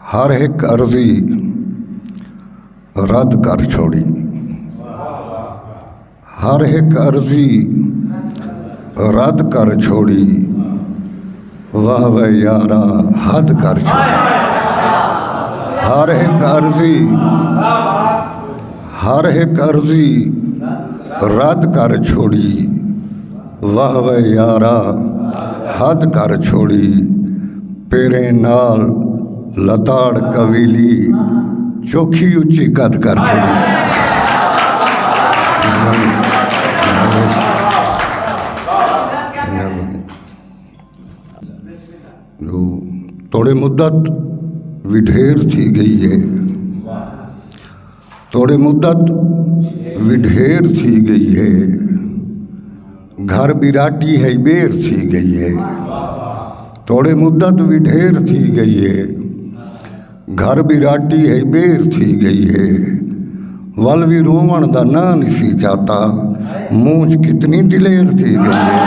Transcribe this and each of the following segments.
हर एक अर्जी रद्द कर छोड़ी। हर एक अर्जी रद्द कर छोड़ी। वाह वाह यारा हद कर छोड़ी। हर एक अर्जी रद्द कर छोड़ी। वाह वाह यारा हद कर छोड़ी। पेरे नाल लताड़ कवीली चोखी उच्ची कद कर छोड़ी। थोड़े मुद्दत भी ढेर थी गई है। थोड़े मुद्दत भी ढेर थी गई है। घर बिराटी है बेर थी गई है। थोड़े मुद्दत भी ढेर थी गई है। घर बिराटी है बेर थी गई है। वल भी रोवण दा ना नहीं चाहता। मूंछ कितनी दिलेर थी गई है।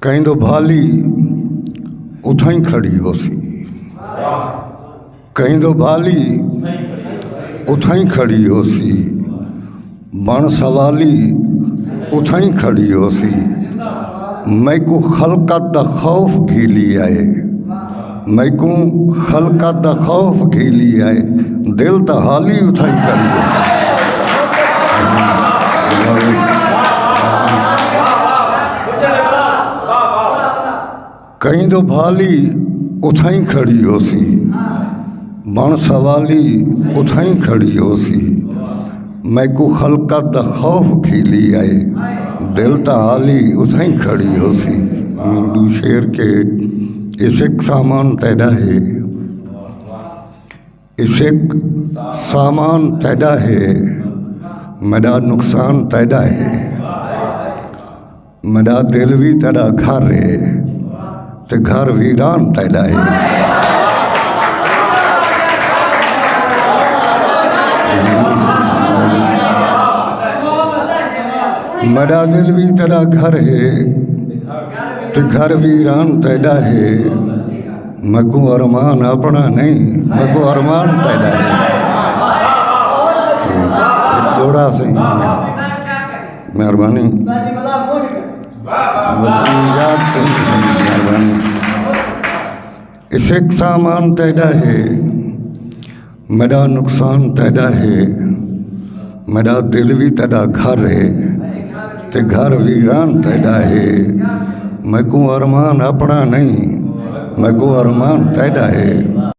कहीं तो भाली उथा ही खड़ी हो सी। कहीं तो भाली उथा ही खड़ी हो सी। बण सवाली उथा ही खड़ी हो सी। मैं को खलकत दा खौफ घीली आए। मैं को खलकत दा खौफ घीली आए। दिल तो हाली उथा ही खड़ी हो। कहीं तो भाली उथा ही खड़ी हो सी। बण सवाली उथा ही खड़ी हो सी। मैं को खलकत दा खौफ खीली आए। दिल तो हाली उथा ही खड़ी हो सी। हिंदू शेर के इस एक सामान पैदा है। इस एक सामान पैदा है। मेरा नुकसान पैदा है। मेरा दिल भी तेरा घर है ते घर वीरान पैदा है। मेरा दिल भी तेरा घर है ते घर वीरान पैदा है। मको अरमान अपना नहीं मको अरमान पैदा है। जोड़ा से मेहरबानी इस एक सामान पैदा है। मेरा नुकसान पैदा है। मेरा दिल भी तेरा घर है ते घर वीरान पैदा है। मैं को अरमान अपना नहीं मैं को अरमान पैदा है।